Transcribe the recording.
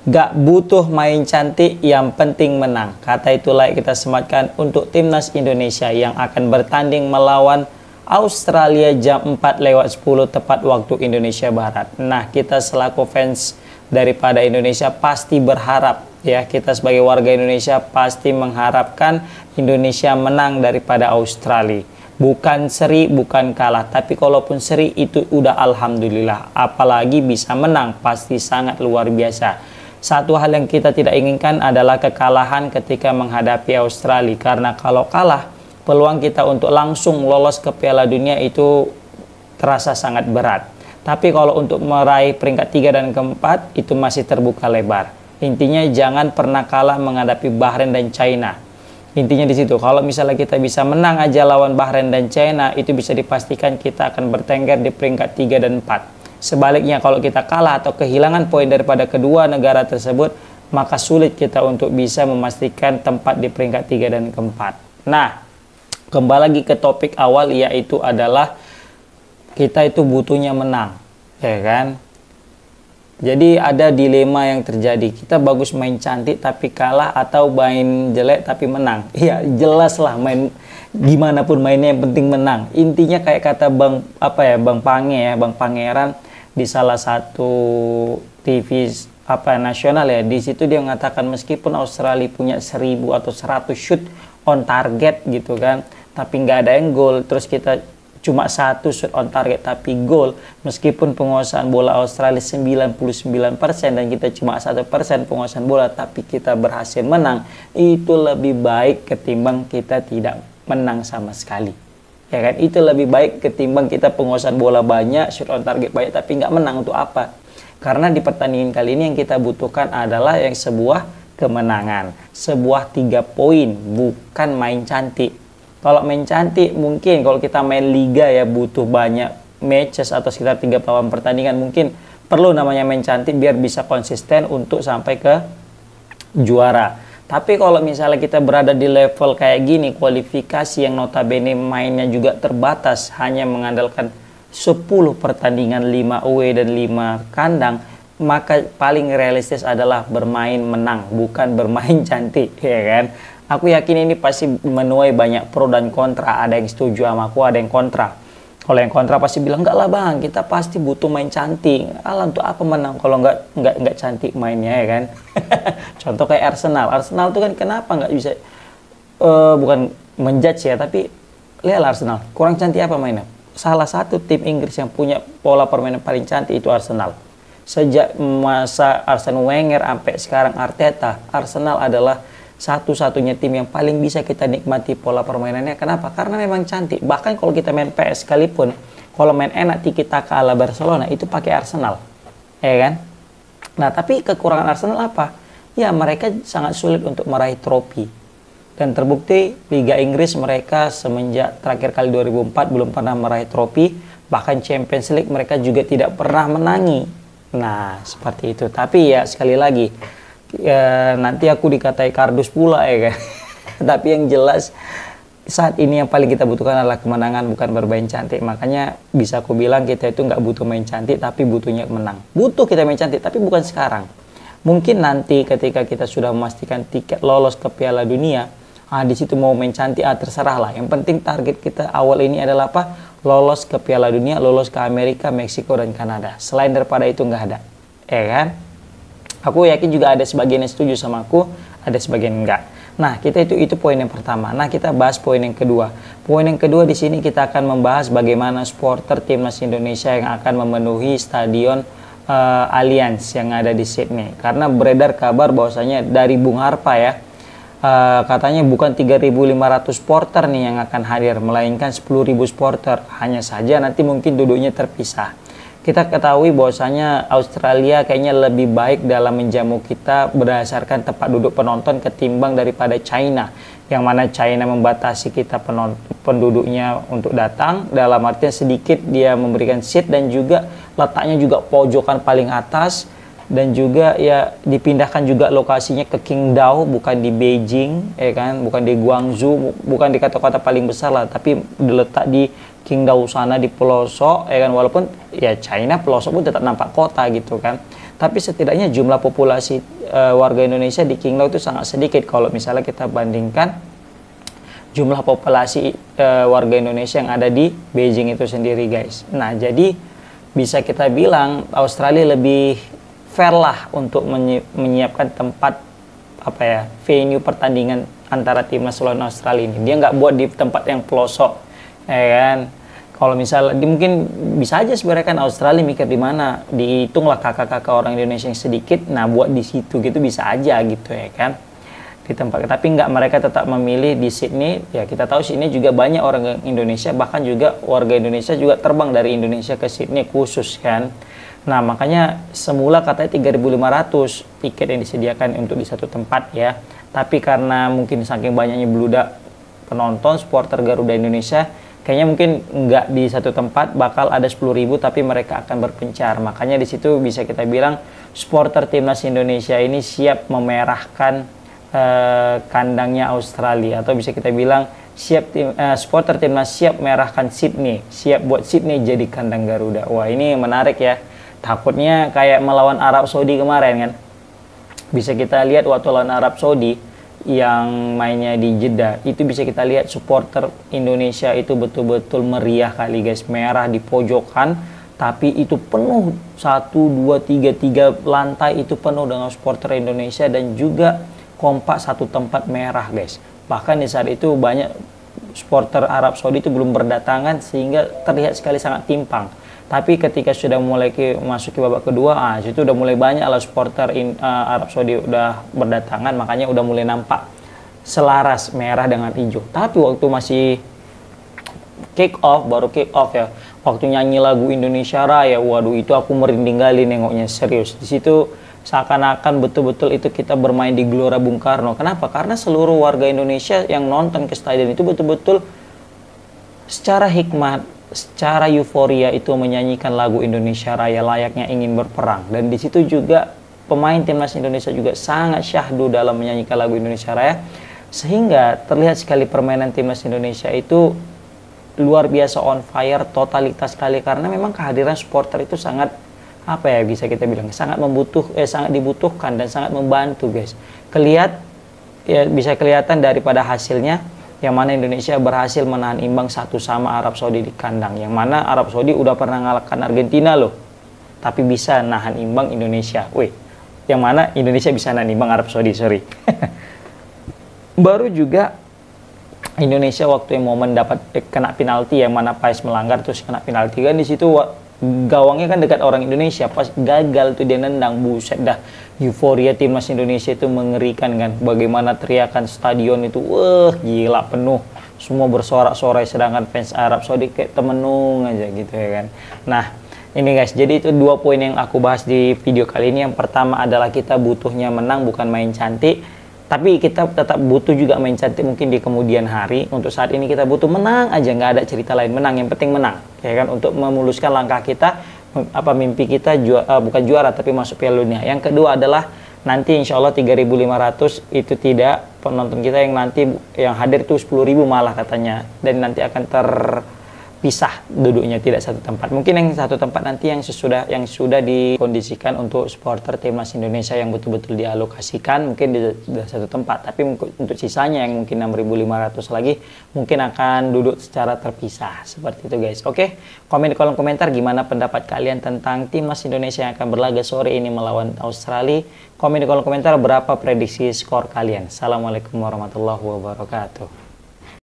Gak butuh main cantik, yang penting menang. Kata itulah kita sematkan untuk timnas Indonesia yang akan bertanding melawan Australia jam 4:10 tepat waktu Indonesia Barat. Nah, kita selaku fans daripada Indonesia pasti berharap, ya, kita sebagai warga Indonesia pasti mengharapkan Indonesia menang daripada Australia. Bukan seri, bukan kalah, tapi kalaupun seri itu udah alhamdulillah. Apalagi bisa menang, pasti sangat luar biasa. Satu hal yang kita tidak inginkan adalah kekalahan ketika menghadapi Australia, karena kalau kalah, peluang kita untuk langsung lolos ke Piala Dunia itu terasa sangat berat. Tapi kalau untuk meraih peringkat 3 dan keempat itu masih terbuka lebar. Intinya jangan pernah kalah menghadapi Bahrain dan China. Intinya di situ. Kalau misalnya kita bisa menang aja lawan Bahrain dan China, itu bisa dipastikan kita akan bertengger di peringkat 3 dan 4. Sebaliknya, kalau kita kalah atau kehilangan poin daripada kedua negara tersebut, maka sulit kita untuk bisa memastikan tempat di peringkat 3 dan keempat. Nah, kembali lagi ke topik awal, yaitu adalah kita itu butuhnya menang, ya kan? Jadi ada dilema yang terjadi. Kita bagus main cantik tapi kalah, atau main jelek tapi menang. Iya, jelas lah main gimana pun mainnya yang penting menang. Intinya kayak kata Bang Pangeran di salah satu TV nasional, ya, di situ dia mengatakan meskipun Australia punya 1000 atau 100 shoot on target gitu kan, tapi nggak ada yang gol, terus kita cuma 1 shoot on target tapi gol, meskipun penguasaan bola Australia 99% dan kita cuma 1% penguasaan bola, tapi kita berhasil menang, itu lebih baik ketimbang kita tidak menang sama sekali. Ya kan, itu lebih baik ketimbang kita penguasaan bola banyak, shoot on target banyak, tapi nggak menang. Untuk apa? Karena di pertandingan kali ini yang kita butuhkan adalah yang sebuah kemenangan, sebuah 3 poin, bukan main cantik. Kalau main cantik mungkin kalau kita main liga, ya, butuh banyak matches atau sekitar 38 pertandingan, mungkin perlu namanya main cantik biar bisa konsisten untuk sampai ke juara. Tapi kalau misalnya kita berada di level kayak gini, kualifikasi yang notabene mainnya juga terbatas, hanya mengandalkan 10 pertandingan, 5 away dan 5 kandang, maka paling realistis adalah bermain menang, bukan bermain cantik, ya kan? Aku yakin ini pasti menuai banyak pro dan kontra, ada yang setuju sama aku, ada yang kontra. Kalau yang kontra pasti bilang, enggak lah bang, kita pasti butuh main cantik. Alah, untuk apa menang kalau nggak cantik mainnya, ya kan? Contoh kayak Arsenal. Arsenal tuh kan kenapa nggak bisa, bukan menjudge ya, tapi lihatlah Arsenal, kurang cantik apa mainnya? Salah satu tim Inggris yang punya pola permainan paling cantik itu Arsenal. Sejak masa Arsene Wenger sampai sekarang Arteta, Arsenal adalah satu-satunya tim yang paling bisa kita nikmati pola permainannya. Kenapa? Karena memang cantik. Bahkan kalau kita main PS sekalipun, kalau main enak tiki taka ala Barcelona, itu pakai Arsenal, ya kan? Nah, tapi kekurangan Arsenal apa? Ya, mereka sangat sulit untuk meraih trofi. Dan terbukti Liga Inggris mereka semenjak terakhir kali 2004 belum pernah meraih trofi. Bahkan Champions League mereka juga tidak pernah menangi. Nah, seperti itu. Tapi ya, sekali lagi, ya, nanti aku dikatai kardus pula, ya kan. Tapi yang jelas saat ini yang paling kita butuhkan adalah kemenangan, bukan bermain cantik. Makanya bisa aku bilang kita itu nggak butuh main cantik, tapi butuhnya menang. Butuh kita main cantik, tapi bukan sekarang. Mungkin nanti ketika kita sudah memastikan tiket lolos ke Piala Dunia, di situ mau main cantik, terserah lah. Yang penting target kita awal ini adalah apa? Lolos ke Piala Dunia, lolos ke Amerika, Meksiko dan Kanada. Selain daripada itu nggak ada, ya kan? Aku yakin juga ada sebagian yang setuju sama aku, ada sebagian enggak. Nah, kita itu poin yang pertama. Nah, kita bahas poin yang kedua. Poin yang kedua di sini kita akan membahas bagaimana supporter timnas Indonesia yang akan memenuhi stadion Allianz yang ada di Sydney. Karena beredar kabar bahwasanya dari Bung Harpa, ya, katanya bukan 3.500 supporter nih yang akan hadir, melainkan 10.000 supporter. Hanya saja nanti mungkin duduknya terpisah. Kita ketahui bahwasanya Australia kayaknya lebih baik dalam menjamu kita berdasarkan tempat duduk penonton ketimbang daripada China, yang mana China membatasi kita penduduknya untuk datang, dalam artian sedikit dia memberikan seat dan juga letaknya juga pojokan paling atas, dan juga ya dipindahkan juga lokasinya ke Qingdao, bukan di Beijing, ya kan, bukan di Guangzhou, bukan di kota-kota paling besar lah, tapi diletak di Qingdao sana di pelosok, ya kan, walaupun ya China pelosok pun tetap nampak kota gitu kan. Tapi setidaknya jumlah populasi warga Indonesia di Qingdao itu sangat sedikit kalau misalnya kita bandingkan jumlah populasi warga Indonesia yang ada di Beijing itu sendiri, guys. Nah, jadi bisa kita bilang Australia lebih fair lah untuk menyiapkan tempat venue pertandingan antara timnas lawan Australia ini. Dia nggak buat di tempat yang pelosok, ya kan? Kalau misalnya mungkin bisa aja sebenarnya kan Australia mikir di mana, dihitunglah kakak-kakak orang Indonesia yang sedikit, nah buat di situ gitu bisa aja gitu, ya kan, di tempat. Tapi nggak, mereka tetap memilih di Sydney. Ya kita tahu Sydney juga banyak orang Indonesia, bahkan juga warga Indonesia juga terbang dari Indonesia ke Sydney khusus kan. Nah makanya semula katanya 3.500 tiket yang disediakan untuk di satu tempat ya. Tapi karena mungkin saking banyaknya beludak penonton supporter Garuda Indonesia, kayaknya mungkin nggak di satu tempat, bakal ada 10.000 tapi mereka akan berpencar. Makanya di situ bisa kita bilang supporter timnas Indonesia ini siap memerahkan kandangnya Australia, atau bisa kita bilang supporter timnas siap merahkan Sydney, siap buat Sydney jadi kandang Garuda. Wah ini menarik ya. Takutnya kayak melawan Arab Saudi kemarin kan. Bisa kita lihat waktu lawan Arab Saudi yang mainnya di Jeddah, itu bisa kita lihat supporter Indonesia itu betul-betul meriah kali guys, merah di pojokan, tapi itu penuh 1, 2, 3 lantai itu penuh dengan supporter Indonesia, dan juga kompak satu tempat merah guys. Bahkan di saat itu banyak supporter Arab Saudi itu belum berdatangan, sehingga terlihat sekali sangat timpang. Tapi ketika sudah mulai masuk ke babak kedua, situ udah mulai banyak lah supporter Arab Saudi udah berdatangan, makanya udah mulai nampak selaras merah dengan hijau. Tapi waktu masih baru kick off ya, waktu nyanyi lagu Indonesia Raya, waduh itu aku merinding kali nengoknya, serius. Di situ seakan-akan betul-betul itu kita bermain di Gelora Bung Karno. Kenapa? Karena seluruh warga Indonesia yang nonton ke stadion itu betul-betul secara hikmat, secara euforia itu menyanyikan lagu Indonesia Raya layaknya ingin berperang. Dan di situ juga pemain timnas Indonesia juga sangat syahdu dalam menyanyikan lagu Indonesia Raya, sehingga terlihat sekali permainan timnas Indonesia itu luar biasa on fire, totalitas sekali, karena memang kehadiran supporter itu sangat bisa kita bilang sangat dibutuhkan dan sangat membantu guys. Bisa kelihatan daripada hasilnya, yang mana Indonesia berhasil menahan imbang 1-1 Arab Saudi di kandang, yang mana Arab Saudi udah pernah ngalahkan Argentina loh, tapi bisa nahan imbang Indonesia. Yang mana Indonesia bisa nahan imbang Arab Saudi, sorry. Baru juga Indonesia waktu yang momen dapat kena penalti, yang mana Pais melanggar terus kena penalti kan, di situ gawangnya kan dekat orang Indonesia, pas gagal tuh dia nendang, buset dah, euforia timnas Indonesia itu mengerikan kan. Bagaimana teriakan stadion itu, gila penuh, semua bersorak-sorai, sedangkan fans Arab Saudi kayak temenung aja gitu ya kan. Nah ini guys, jadi itu 2 poin yang aku bahas di video kali ini. Yang pertama adalah kita butuhnya menang, bukan main cantik. Tapi kita tetap butuh juga main cantik mungkin di kemudian hari. Untuk saat ini kita butuh menang aja, nggak ada cerita lain, menang, yang penting menang ya kan, untuk memuluskan langkah kita, mimpi kita bukan juara tapi masuk Piala Dunia. Yang kedua adalah nanti insya Allah 3.500 itu tidak, penonton kita yang nanti yang hadir itu 10.000 malah katanya, dan nanti akan terpisah duduknya, tidak satu tempat. Mungkin yang satu tempat nanti yang sudah dikondisikan untuk supporter timnas Indonesia yang betul-betul dialokasikan mungkin di satu tempat, tapi untuk sisanya yang mungkin 6.500 lagi mungkin akan duduk secara terpisah, seperti itu guys. Oke, komen di kolom komentar gimana pendapat kalian tentang timnas Indonesia yang akan berlaga sore ini melawan Australia. Komen di kolom komentar berapa prediksi skor kalian. Assalamualaikum warahmatullahi wabarakatuh.